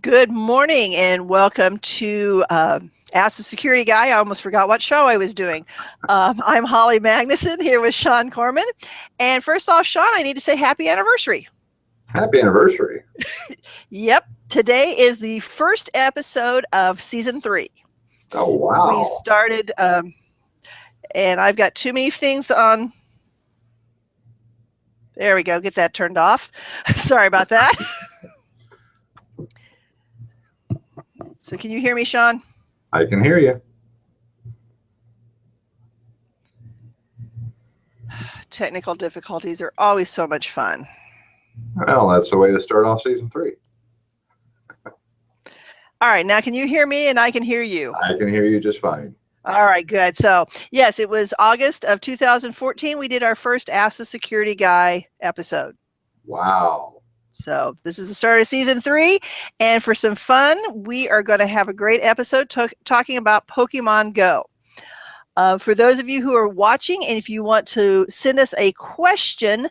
Good morning and welcome to Ask the Security Guy. I almost forgot what show I was doing. I'm Holly Magnuson here with Shawn Kohrman. And first off, Shawn, I need to say happy anniversary. Happy anniversary. Yep. Today is the first episode of season 3. Oh, wow. We started, and I've got too many things on. There we go. Get that turned off. Sorry about that. So can you hear me, Shawn? I can hear you. Technical difficulties are always so much fun. Well, that's the way to start off season 3. All right, now can you hear me and I can hear you? I can hear you just fine. All right, good. So yes, it was August of 2014. We did our first Ask the Security Guy episode. Wow. So this is the start of season 3. And for some fun, we are going to have a great episode talking about Pokemon Go. For those of you who are watching, and if you want to send us a question,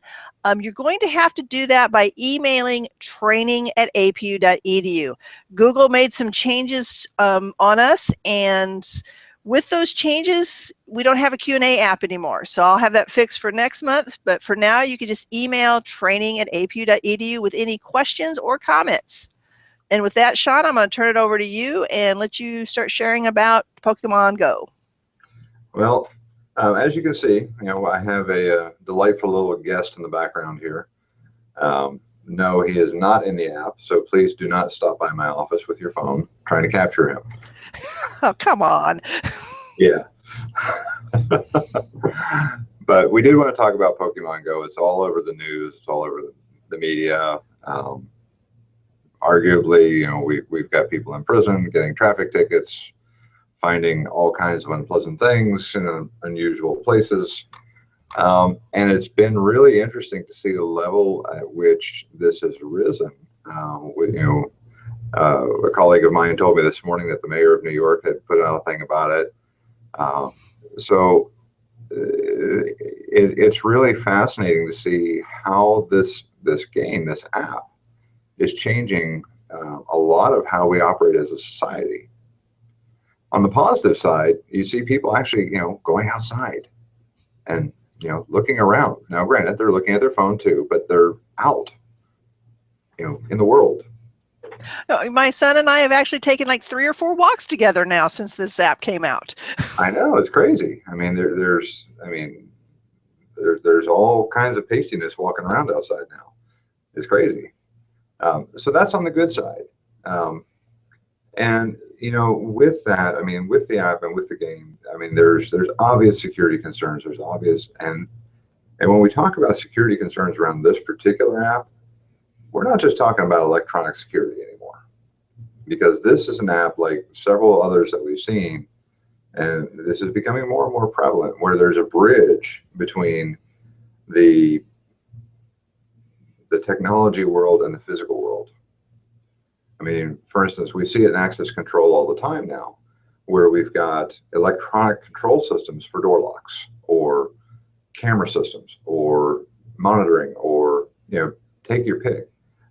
you're going to have to do that by emailing training@apu.edu. Google made some changes on us, and with those changes, we don't have a Q&A app anymore. So I'll have that fixed for next month. But for now, you can just email training@apu.edu with any questions or comments. And with that, Shawn, I'm going to turn it over to you and let you start sharing about Pokemon Go. Well, as you can see, I have a delightful little guest in the background here. No, he is not in the app, so please do not stop by my office with your phone trying to capture him. Oh, come on. Yeah. But we did want to talk about Pokemon Go. It's all over the news. It's all over the media. Arguably, we've got people in prison getting traffic tickets, finding all kinds of unpleasant things in unusual places. And it's been really interesting to see the level at which this has risen. A colleague of mine told me this morning that the mayor of New York had put out a thing about it. So it's really fascinating to see how this game, this app, is changing a lot of how we operate as a society. On the positive side, you see people actually, going outside and, looking around. Now, granted, they're looking at their phone too, but they're out, in the world. My son and I have actually taken like 3 or 4 walks together now since this app came out. I know, it's crazy. I mean, there's all kinds of pastiness walking around outside now. It's crazy. So that's on the good side. And with that, with the app and with the game, there's obvious security concerns. There's obvious, and when we talk about security concerns around this particular app, we're not just talking about electronic security anymore, because this is an app like several others that we've seen, and this is becoming more and more prevalent, where there's a bridge between the technology world and the physical world. For instance, we see it in access control all the time now, where we've got electronic control systems for door locks, or camera systems, or monitoring, or, take your pick.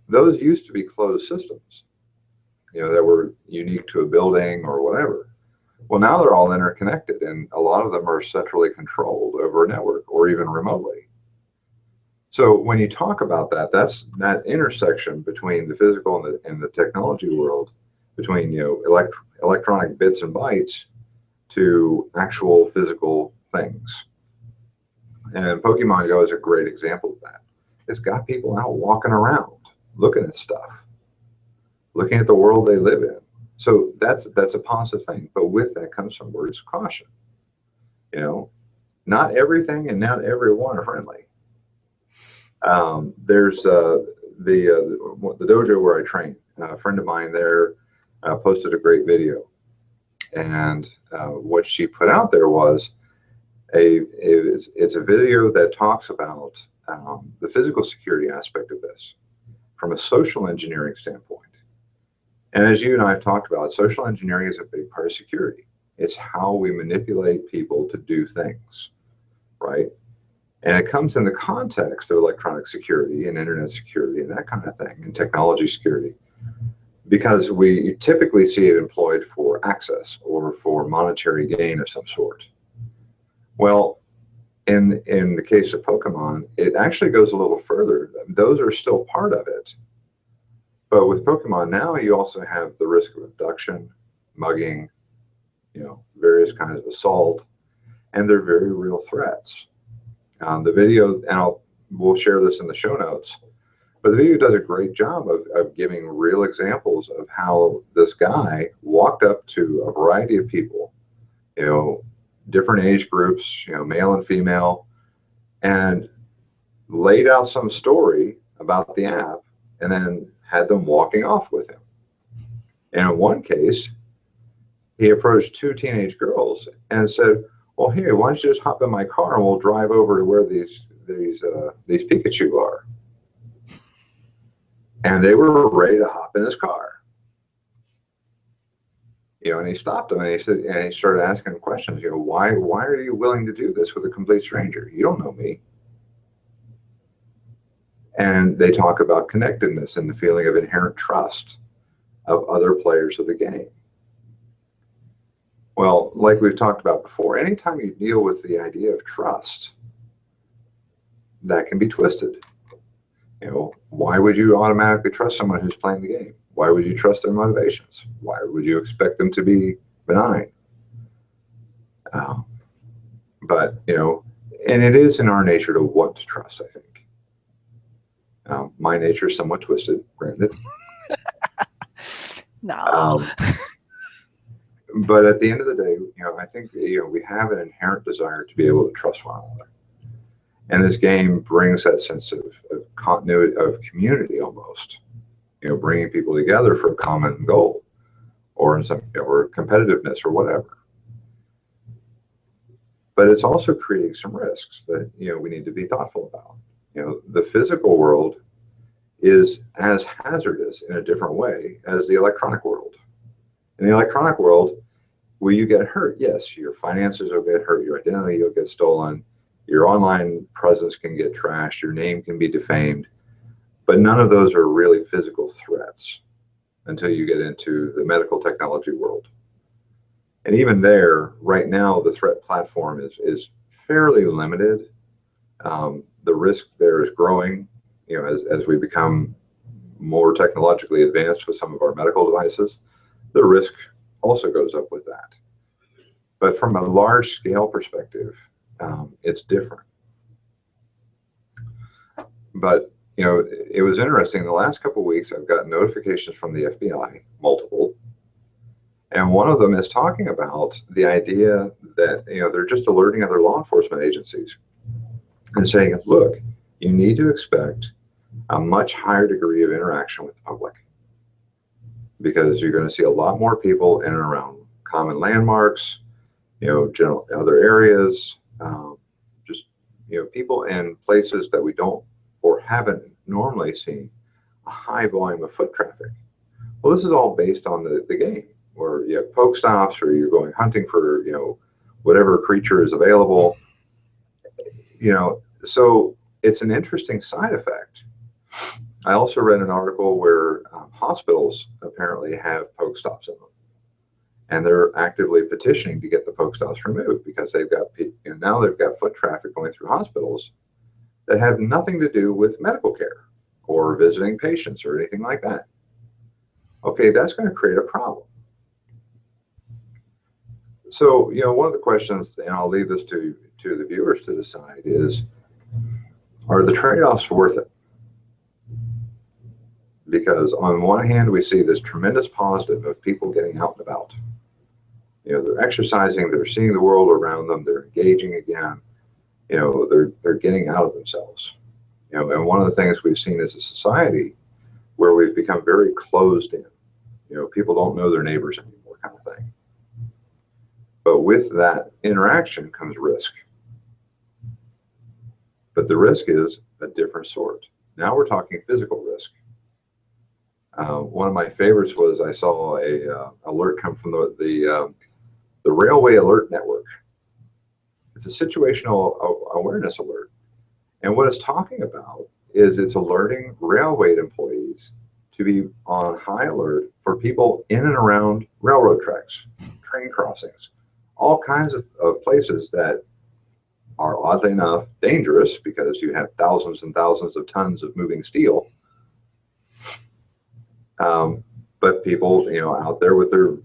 Those used to be closed systems, that were unique to a building or whatever. Well, now they're all interconnected, and a lot of them are centrally controlled over a network or even remotely. So when you talk about that, that's that intersection between the physical and the technology world, between electronic bits and bytes to actual physical things. And Pokemon Go is a great example of that. It's got people out walking around, looking at stuff, looking at the world they live in. So that's a positive thing. But with that comes some words of caution. Not everything and not everyone are friendly. There's the dojo where I train. A friend of mine there posted a great video, and what she put out there was it's a video that talks about the physical security aspect of this from a social engineering standpoint. And as you and I have talked about, social engineering is a big part of security. It's how we manipulate people to do things, right? And it comes in the context of electronic security and internet security and that kind of thing, and technology security. because we typically see it employed for access or for monetary gain of some sort. Well, in the case of Pokemon, it actually goes a little further. Those are still part of it. But with Pokemon now, you also have the risk of abduction, mugging, various kinds of assault, and they're very real threats. The video, and we'll share this in the show notes, but the video does a great job of giving real examples of how this guy walked up to a variety of people, different age groups, male and female, and laid out some story about the app and then had them walking off with him. And in one case, he approached two teenage girls and said, well, hey, why don't you just hop in my car and we'll drive over to where these Pikachu are. And they were ready to hop in his car. And he stopped them and he started asking questions, why are you willing to do this with a complete stranger? You don't know me. And they talk about connectedness and the feeling of inherent trust of other players of the game. Well, like we've talked about before, anytime you deal with the idea of trust, that can be twisted. Why would you automatically trust someone who's playing the game? Why would you trust their motivations? Why would you expect them to be benign? But, and it is in our nature to want to trust, I think. My nature is somewhat twisted, granted. No. But at the end of the day, I think, we have an inherent desire to be able to trust one another. And this game brings that sense of continuity, of community almost, bringing people together for a common goal or competitiveness or whatever. But it's also creating some risks that, we need to be thoughtful about. The physical world is as hazardous in a different way as the electronic world. In the electronic world, will you get hurt? Yes, your finances will get hurt, your identity will get stolen, your online presence can get trashed, your name can be defamed, but none of those are really physical threats until you get into the medical technology world. And even there, right now, the threat platform is fairly limited. The risk there is growing, as we become more technologically advanced with some of our medical devices. The risk also goes up with that. But from a large scale perspective, it's different. But, it was interesting. The last couple of weeks, I've gotten notifications from the FBI, multiple. And one of them is talking about the idea that, they're just alerting other law enforcement agencies and saying, look, you need to expect a much higher degree of interaction with the public because you're going to see a lot more people in and around common landmarks, general other areas, just, people in places that we don't or haven't normally seen a high volume of foot traffic. Well, this is all based on the game where you have poke stops or you're going hunting for, whatever creature is available, so it's an interesting side effect. I also read an article where hospitals apparently have poke stops in them. And they're actively petitioning to get the poke stops removed because they've got, now they've got foot traffic going through hospitals that have nothing to do with medical care or visiting patients or anything like that. Okay, that's going to create a problem. So, one of the questions, and I'll leave this to the viewers to decide, is, are the trade-offs worth it? Because on one hand, we see this tremendous positive of people getting out and about. They're exercising, they're seeing the world around them, they're engaging again, they're getting out of themselves. And one of the things we've seen as a society where we've become very closed in, people don't know their neighbors anymore kind of thing. But with that interaction comes risk. But the risk is a different sort. Now we're talking physical risk. One of my favorites was I saw a alert come from the Railway Alert Network. It's a situational awareness alert. And what it's talking about is it's alerting railway employees to be on high alert for people in and around railroad tracks, train crossings, all kinds of places that are oddly enough dangerous because you have thousands and thousands of tons of moving steel. But people, out there with their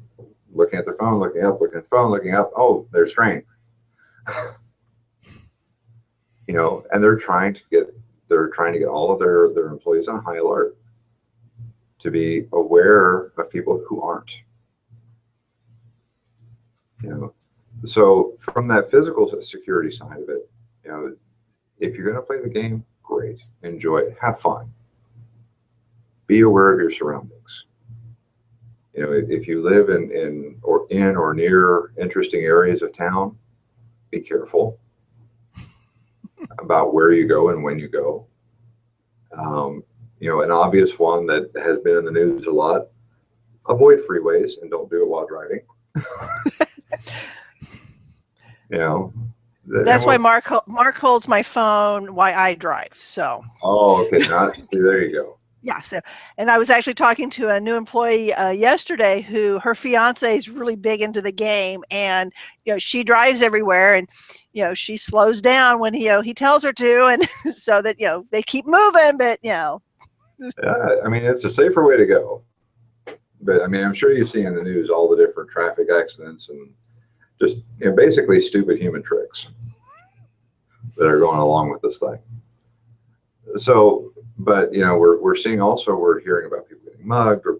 looking at their phone, looking up, looking at the phone, looking up, oh, there's train. And they're trying to get all of their employees on high alert to be aware of people who aren't. So from that physical security side of it, if you're going to play the game, great, enjoy it, have fun, be aware of your surroundings. If you live in or near interesting areas of town, be careful about where you go and when you go. An obvious one that has been in the news a lot: avoid freeways and don't do it while driving. That's why Mark holds my phone while I drive. So. Oh, okay. There you go. Yeah. So, and I was actually talking to a new employee yesterday who her fiance is really big into the game, and she drives everywhere, and she slows down when he tells her to, and so that they keep moving, but Yeah, I mean, it's a safer way to go. But I mean, I'm sure you see in the news all the different traffic accidents and just basically stupid human tricks that are going along with this thing. So, but we're seeing also, we're hearing about people getting mugged, or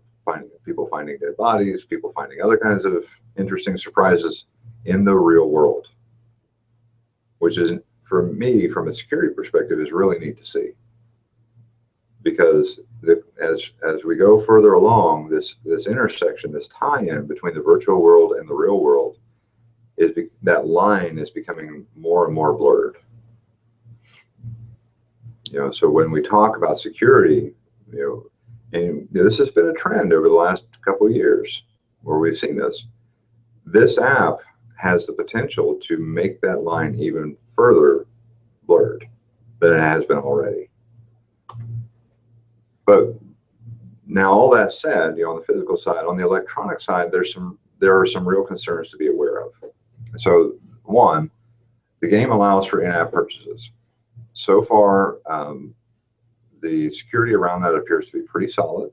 people finding dead bodies, people finding other kinds of interesting surprises in the real world, which is, for me, from a security perspective, is really neat to see. Because as we go further along, this intersection, this tie-in between the virtual world and the real world, that line is becoming more and more blurred. So when we talk about security, and this has been a trend over the last couple of years where we've seen this. This app has the potential to make that line even further blurred than it has been already. But now, all that said, on the physical side, on the electronic side, there are some real concerns to be aware of. So, one, the game allows for in-app purchases. So far, the security around that appears to be pretty solid.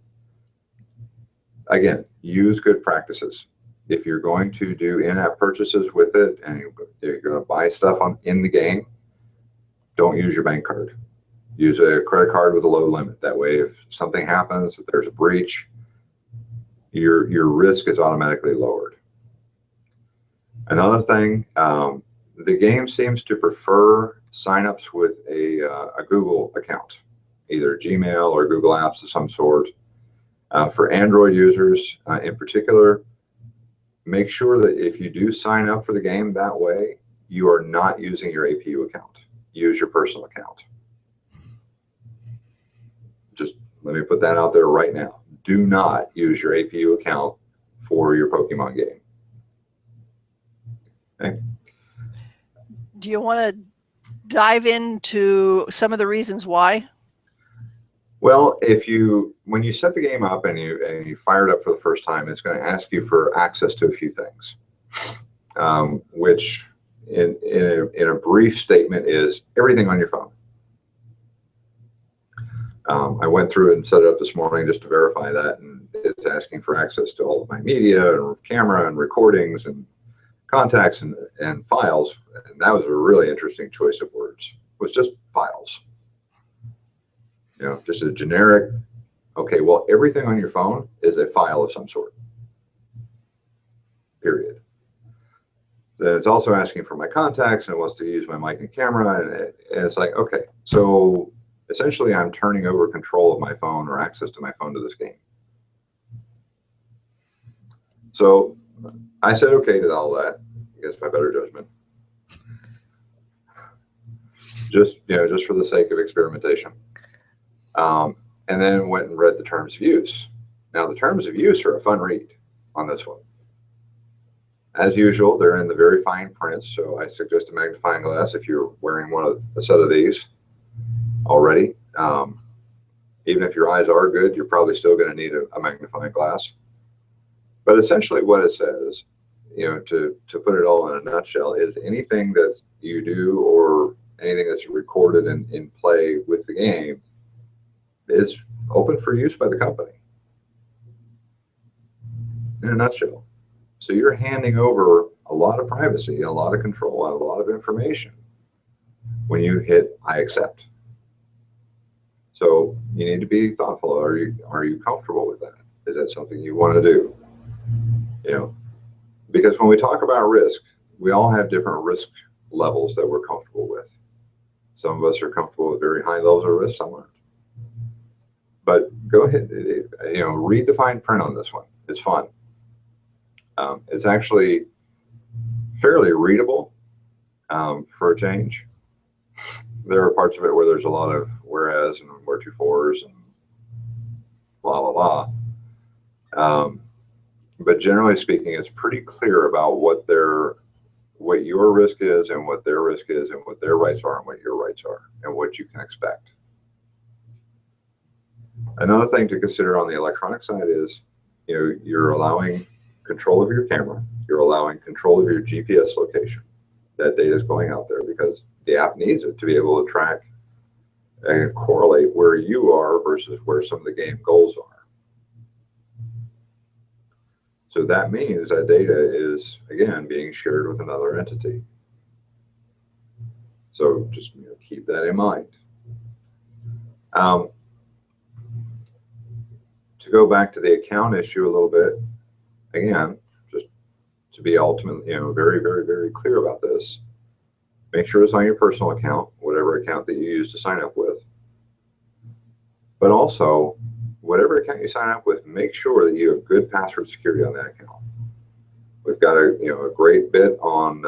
Again, use good practices. If you're going to do in-app purchases with it and you're going to buy stuff in the game, don't use your bank card. Use a credit card with a low limit. That way, if something happens, if there's a breach, your risk is automatically lowered. Another thing, the game seems to prefer signups with a Google account, either Gmail or Google Apps of some sort. For Android users in particular, make sure that if you do sign up for the game that way, you are not using your APU account. Use your personal account. Just let me put that out there right now. Do not use your APU account for your Pokemon game. Okay. Do you want to dive into some of the reasons why? Well, when you set the game up and you fire it up for the first time, it's going to ask you for access to a few things, which in a brief statement is everything on your phone. I went through and set it up this morning just to verify that, and it's asking for access to all of my media and camera and recordings and contacts and files. And that was a really interesting choice of words. It was just files. Just a generic, okay, well, everything on your phone is a file of some sort. Period. Then it's also asking for my contacts, and it wants to use my mic and camera, and it's like, okay, so essentially I'm turning over control of my phone or access to my phone to this game. So I said okay to all that against my better judgment. Just for the sake of experimentation. And then went and read the terms of use. Now, the terms of use are a fun read on this one. As usual, they're in the very fine print, so I suggest a magnifying glass if you're wearing a set of these already. Even if your eyes are good, you're probably still going to need a magnifying glass. But essentially what it says, to put it all in a nutshell, is anything that you do or anything that's recorded in play with the game is open for use by the company. In a nutshell. So you're handing over a lot of privacy and a lot of control and a lot of information when you hit I accept. So you need to be thoughtful. Are you comfortable with that? Is that something you want to do? Because when we talk about risk, we all have different risk levels that we're comfortable with. Some of us are comfortable with very high levels of risk, some aren't. But go ahead, read the fine print on this one. It's fun. It's actually fairly readable for a change. There are parts of it where there's a lot of whereas and wheretofores and blah, blah, blah. But generally speaking, it's pretty clear about what your risk is and what their risk is and what their rights are and what your rights are and what you can expect. Another thing to consider on the electronic side is, you're allowing control of your camera. You're allowing control of your GPS location. That data is going out there because the app needs it to be able to track and correlate where you are versus where some of the game goals are. So that means that data is, again, being shared with another entity. So just keep that in mind. To go back to the account issue a little bit, again, just to be ultimately, very, very, very clear about this, make sure it's on your personal account, whatever account that you use to sign up with. But also, whatever account you sign up with, make sure that you have good password security on that account. We've got a great bit on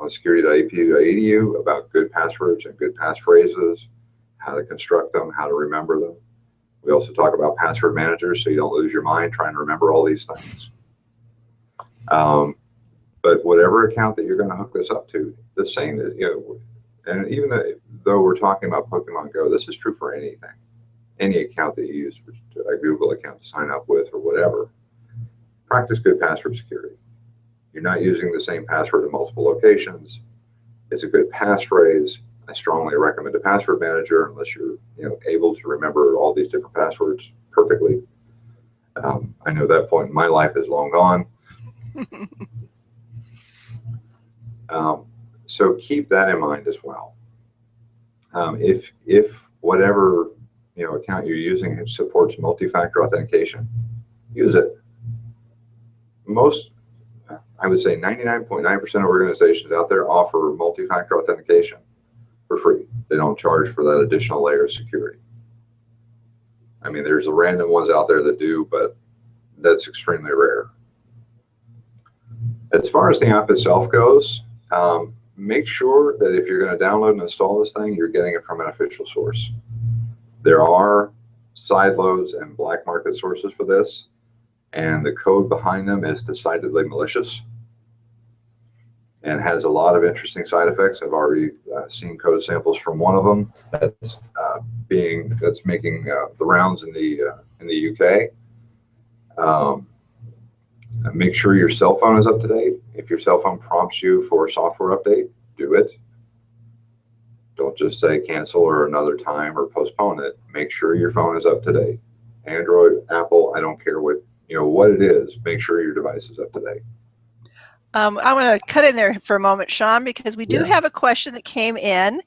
security.apu.edu about good passwords and good passphrases, how to construct them, how to remember them. We also talk about password managers so you don't lose your mind trying to remember all these things. But whatever account that you're going to hook this up to, the same, and even though we're talking about Pokemon Go, this is true for anything. Any account that you use, a Google account to sign up with or whatever, practice good password security. You're not using the same password in multiple locations. It's a good passphrase. I strongly recommend a password manager unless you're able to remember all these different passwords perfectly. I know that point in my life is long gone. So keep that in mind as well. If whatever account you're using supports multi-factor authentication, use it. I would say 99.9% of organizations out there offer multi-factor authentication for free. They don't charge for that additional layer of security. I mean, there's the random ones out there that do, but that's extremely rare. As far as the app itself goes, make sure that if you're going to download and install this thing, you're getting it from an official source. There are side loads and black market sources for this, and the code behind them is decidedly malicious and has a lot of interesting side effects. I've already seen code samples from one of them that's making the rounds in the UK. Make sure your cell phone is up to date. If your cell phone prompts you for a software update, do it. Don't just say cancel or another time or postpone it. Make sure your phone is up to date. Android, Apple, I don't care what it is. Make sure your device is up to date. I'm going to cut in there for a moment, Shawn, because we do have a question that came in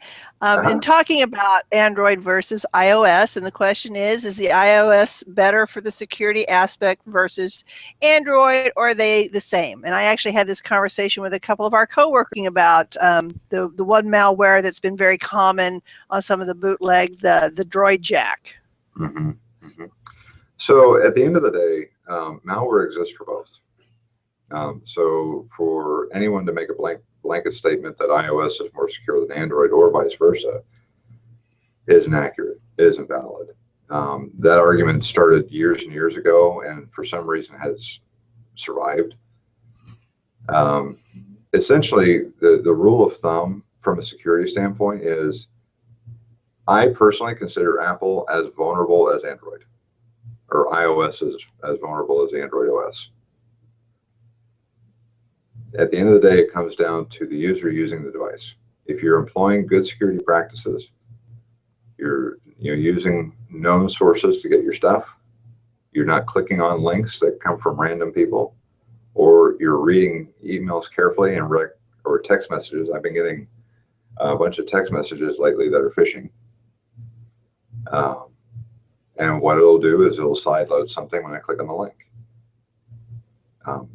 talking about Android versus iOS. And the question is the iOS better for the security aspect versus Android, or are they the same? And I actually had this conversation with a couple of our co-working about the one malware that's been very common on some of the bootleg, the Droid Jack. Mm-hmm. Mm-hmm. So at the end of the day, malware exists for both. So for anyone to make a blanket statement that iOS is more secure than Android or vice versa is inaccurate. It isn't valid. That argument started years and years ago, and for some reason has survived. Essentially, the rule of thumb from a security standpoint is I personally consider Apple as vulnerable as Android, or iOS as vulnerable as Android OS. At the end of the day, it comes down to the user using the device. If you're employing good security practices, you're using known sources to get your stuff, you're not clicking on links that come from random people, or you're reading emails carefully or text messages. I've been getting a bunch of text messages lately that are phishing. And what it'll do is it'll sideload something when I click on the link.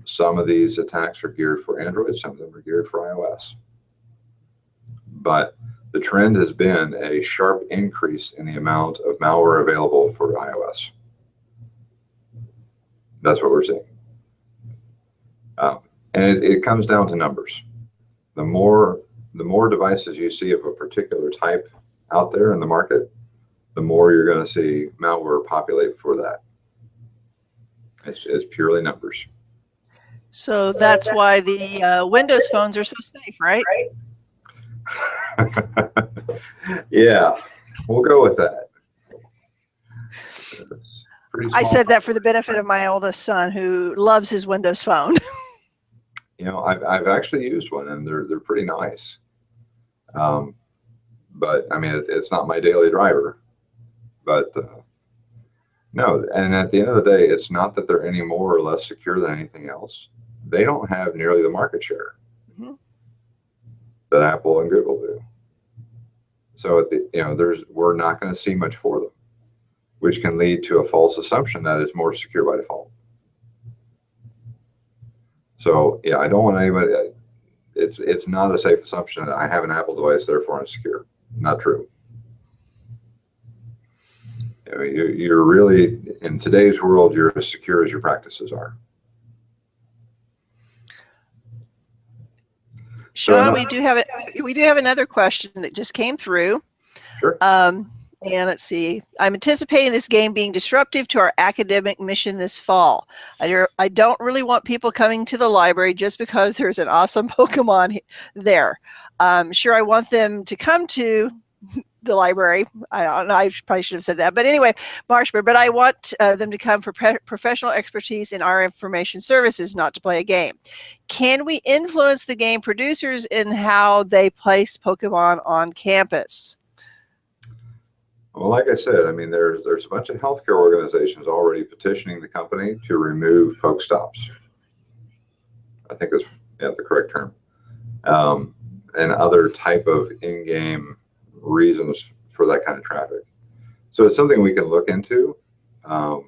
Some of these attacks are geared for Android, some of them are geared for iOS. But the trend has been a sharp increase in the amount of malware available for iOS. That's what we're seeing. And it comes down to numbers. The more devices you see of a particular type out there in the market, the more you're going to see malware populate for that. It's purely numbers. So that's why the Windows phones are so safe, right? Yeah, we'll go with that. I said that for the benefit of my oldest son, who loves his Windows phone. I've actually used one, and they're pretty nice. But I mean, it's not my daily driver. But no, and at the end of the day, it's not that they're any more or less secure than anything else. They don't have nearly the market share that Apple and Google do. So we're not going to see much for them, which can lead to a false assumption that it's more secure by default. So yeah, I don't want anybody. It's not a safe assumption that I have an Apple device, therefore I'm secure. Not true. You're really, in today's world, you're as secure as your practices are. Shawn, we do have another question that just came through. Sure. And let's see. I'm anticipating this game being disruptive to our academic mission this fall. I don't really want people coming to the library just because there's an awesome Pokemon there. Sure, I want them to come to the library. I don't know. I probably should have said that. But anyway, Marshburn, but I want them to come for professional expertise in our information services, not to play a game. Can we influence the game producers in how they place Pokemon on campus? Well, like I said, I mean, there's a bunch of healthcare organizations already petitioning the company to remove Pokestops. I think that's the correct term. And other type of in-game reasons for that kind of traffic. So it's something we can look into. But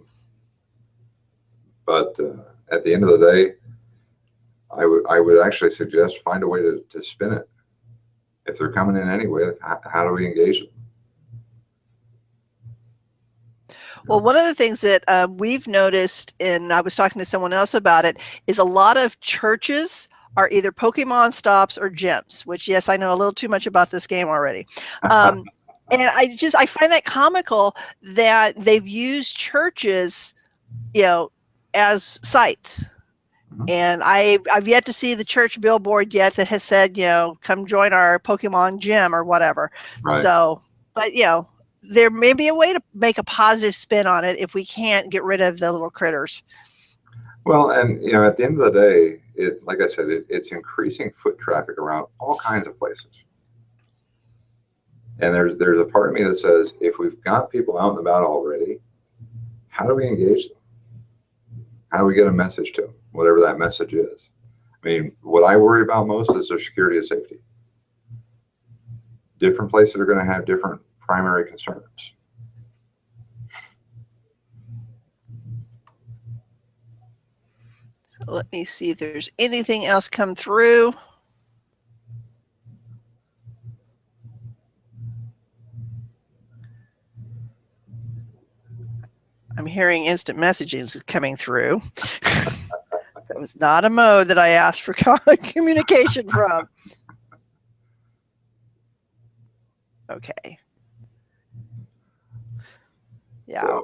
at the end of the day, I would actually suggest find a way to spin it. If they're coming in anyway, how do we engage them? Well, one of the things that we've noticed, and I was talking to someone else about it, is a lot of churches are either Pokemon stops or gyms, which, yes, I know a little too much about this game already. And I find that comical that they've used churches, as sites. And I've yet to see the church billboard yet that has said, come join our Pokemon gym or whatever. Right. So, but, there may be a way to make a positive spin on it if we can't get rid of the little critters. Well, and at the end of the day, like I said, it's increasing foot traffic around all kinds of places. And there's a part of me that says, if we've got people out and about already, how do we engage them? How do we get a message to them, whatever that message is? I mean, what I worry about most is their security and safety. Different places are going to have different primary concerns. So let me see if there's anything else come through. I'm hearing instant messages coming through. That was not a mode that I asked for communication from. Okay. Yeah,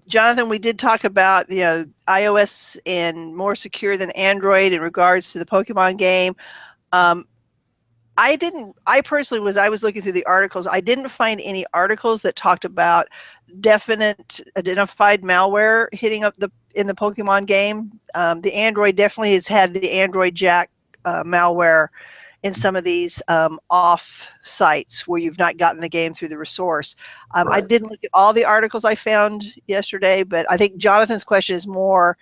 Jonathan, we did talk about iOS and more secure than Android in regards to the Pokemon game. I personally I was looking through the articles. I didn't find any articles that talked about definite identified malware hitting up in the Pokemon game. The Android definitely has had the Android Jack malware in some of these off sites where you've not gotten the game through the resource. I Right. didn't look at all the articles I found yesterday, but I think Jonathan's question is more,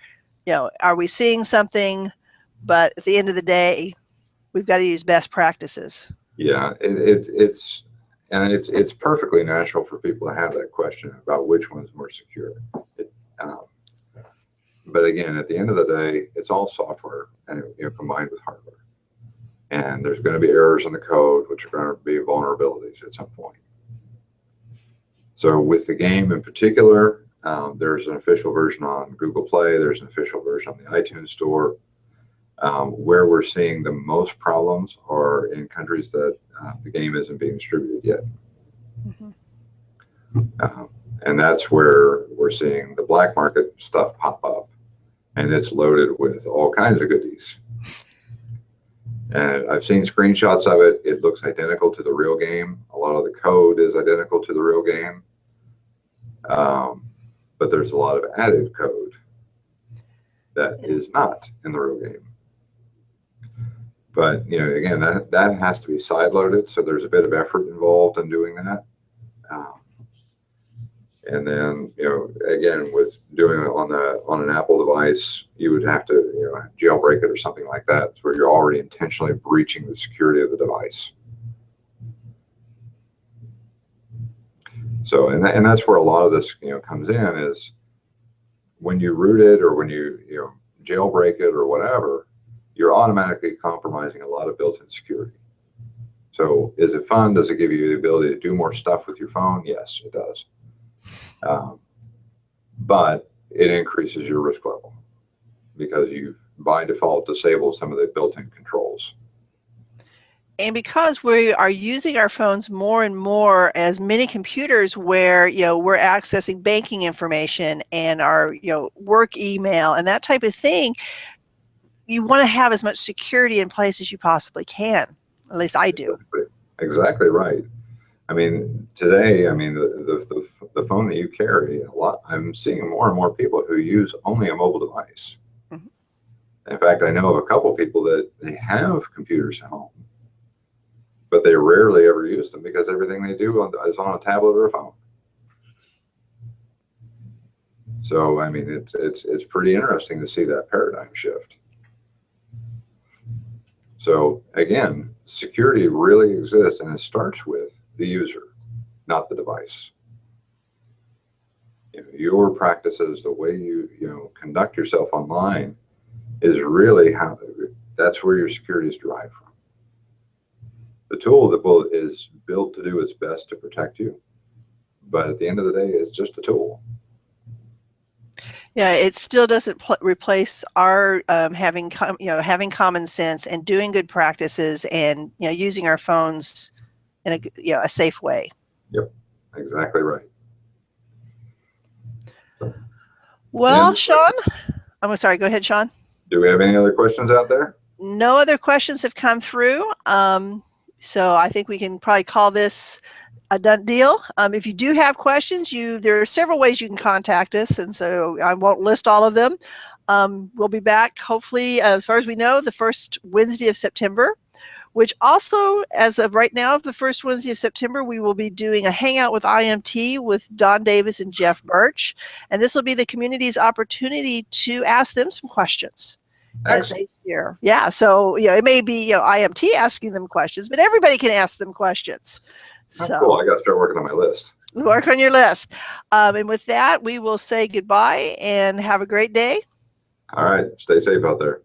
are we seeing something? But at the end of the day, we've got to use best practices. Yeah, it's perfectly natural for people to have that question about which one's more secure. Um, but again, at the end of the day, it's all software and combined with hardware. And there's going to be errors in the code, which are going to be vulnerabilities at some point. So with the game in particular, there's an official version on Google Play. There's an official version on the iTunes Store. Where we're seeing the most problems are in countries that the game isn't being distributed yet. Mm-hmm. And that's where we're seeing the black market stuff pop up. And it's loaded with all kinds of goodies. And I've seen screenshots of it. It looks identical to the real game. A lot of the code is identical to the real game. But there's a lot of added code that is not in the real game. But, again, that has to be side-loaded. So there's a bit of effort involved in doing that. And then, again, with doing it on an Apple device, you would have to, jailbreak it or something like that, where you're already intentionally breaching the security of the device. So, and that's where a lot of this, comes in, is when you root it or when you, jailbreak it or whatever, you're automatically compromising a lot of built-in security. So, is it fun? Does it give you the ability to do more stuff with your phone? Yes, it does. But it increases your risk level because you've by default disabled some of the built-in controls. And because we are using our phones more and more as mini computers where, we're accessing banking information and our, work email and that type of thing, you want to have as much security in place as you possibly can. At least I do. Exactly right. I mean, today, the phone that you carry, I'm seeing more and more people who use only a mobile device. Mm-hmm. In fact, I know of a couple of people that they have computers at home, but they rarely ever use them because everything they do is on a tablet or a phone. So, I mean, it's pretty interesting to see that paradigm shift. So, again, security really exists, and it starts with the user, not the device. Your practices, the way you conduct yourself online, is really that's where your security is derived from. The tool is built to do its best to protect you, but at the end of the day, it's just a tool. Yeah, it still doesn't replace our having common sense and doing good practices and using our phones in a safe way. Yep, exactly right. Well, Shawn, I'm sorry. Go ahead, Shawn. Do we have any other questions out there? No other questions have come through. So I think we can probably call this a done deal. If you do have questions, there are several ways you can contact us, and so I won't list all of them. We'll be back, hopefully, as far as we know, the first Wednesday of September, which also, as of right now, the first Wednesday of September, we will be doing a Hangout with IMT with Don Davis and Jeff Birch, and this will be the community's opportunity to ask them some questions. As they share. Yeah, so it may be IMT asking them questions, but everybody can ask them questions. So cool. I got to start working on my list. Work on your list. And with that, we will say goodbye and have a great day. All right. Stay safe out there.